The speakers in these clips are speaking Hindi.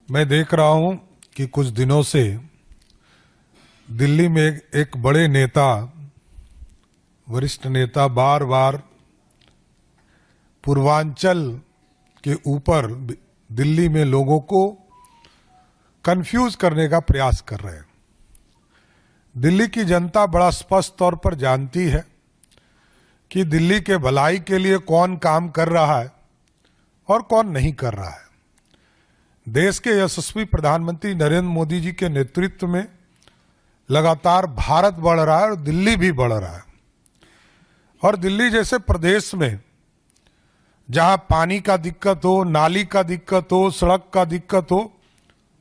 मैं देख रहा हूं कि कुछ दिनों से दिल्ली में एक बड़े नेता, वरिष्ठ नेता बार बार पूर्वांचल के ऊपर दिल्ली में लोगों को कंफ्यूज करने का प्रयास कर रहे हैं। दिल्ली की जनता बड़ा स्पष्ट तौर पर जानती है कि दिल्ली के भलाई के लिए कौन काम कर रहा है और कौन नहीं कर रहा है। देश के यशस्वी प्रधानमंत्री नरेंद्र मोदी जी के नेतृत्व में लगातार भारत बढ़ रहा है और दिल्ली भी बढ़ रहा है। और दिल्ली जैसे प्रदेश में जहां पानी का दिक्कत हो, नाली का दिक्कत हो, सड़क का दिक्कत हो,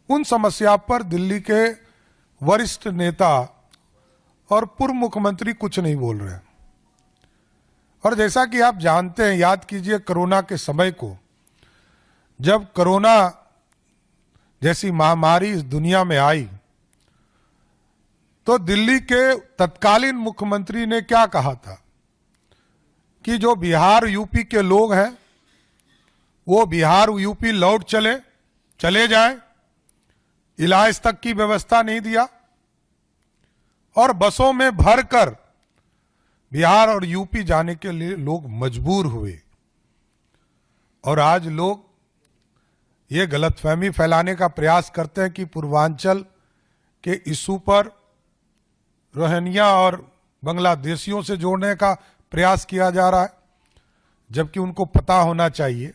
उन समस्या पर दिल्ली के वरिष्ठ नेता और पूर्व मुख्यमंत्री कुछ नहीं बोल रहे हैं। और जैसा कि आप जानते हैं, याद कीजिए कोरोना के समय को, जब कोरोना जैसी महामारी इस दुनिया में आई तो दिल्ली के तत्कालीन मुख्यमंत्री ने क्या कहा था कि जो बिहार यूपी के लोग हैं वो बिहार यूपी लौट चले जाएं। इलाज तक की व्यवस्था नहीं दिया और बसों में भरकर बिहार और यूपी जाने के लिए लोग मजबूर हुए। और आज लोग ये गलतफहमी फैलाने का प्रयास करते हैं कि पूर्वांचल के इशू पर रोहिंग्या और बांग्लादेशियों से जोड़ने का प्रयास किया जा रहा है, जबकि उनको पता होना चाहिए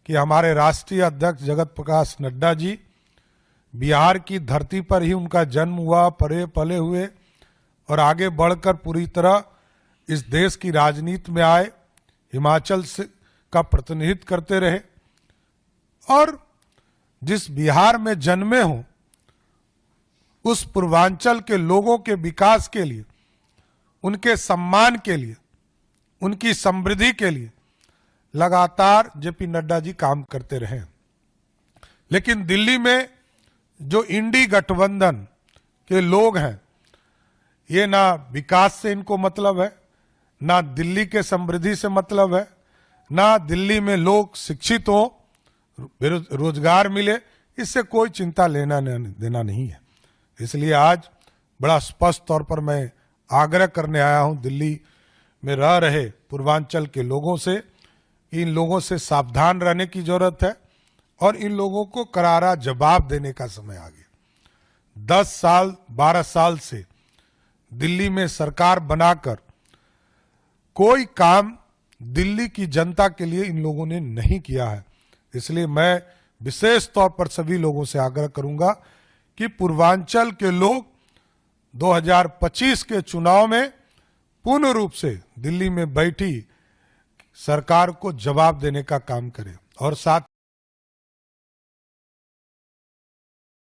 कि हमारे राष्ट्रीय अध्यक्ष जगत प्रकाश नड्डा जी बिहार की धरती पर ही उनका जन्म हुआ, पले हुए और आगे बढ़कर पूरी तरह इस देश की राजनीति में आए, हिमाचल से का प्रतिनिधित्व करते रहे और जिस बिहार में जन्मे हों उस पूर्वांचल के लोगों के विकास के लिए, उनके सम्मान के लिए, उनकी समृद्धि के लिए लगातार जेपी नड्डा जी काम करते रहे। लेकिन दिल्ली में जो इंडी गठबंधन के लोग हैं, ये ना विकास से इनको मतलब है, ना दिल्ली के समृद्धि से मतलब है, ना दिल्ली में लोग शिक्षित हो, रोजगार मिले, इससे कोई चिंता लेना देना नहीं है। इसलिए आज बड़ा स्पष्ट तौर पर मैं आग्रह करने आया हूं दिल्ली में रह रहे पूर्वांचल के लोगों से, इन लोगों से सावधान रहने की जरूरत है और इन लोगों को करारा जवाब देने का समय आ गया। 10 साल 12 साल से दिल्ली में सरकार बनाकर कोई काम दिल्ली की जनता के लिए इन लोगों ने नहीं किया है। इसलिए मैं विशेष तौर पर सभी लोगों से आग्रह करूंगा कि पूर्वांचल के लोग 2025 के चुनाव में पूर्ण रूप से दिल्ली में बैठी सरकार को जवाब देने का काम करें। और साथ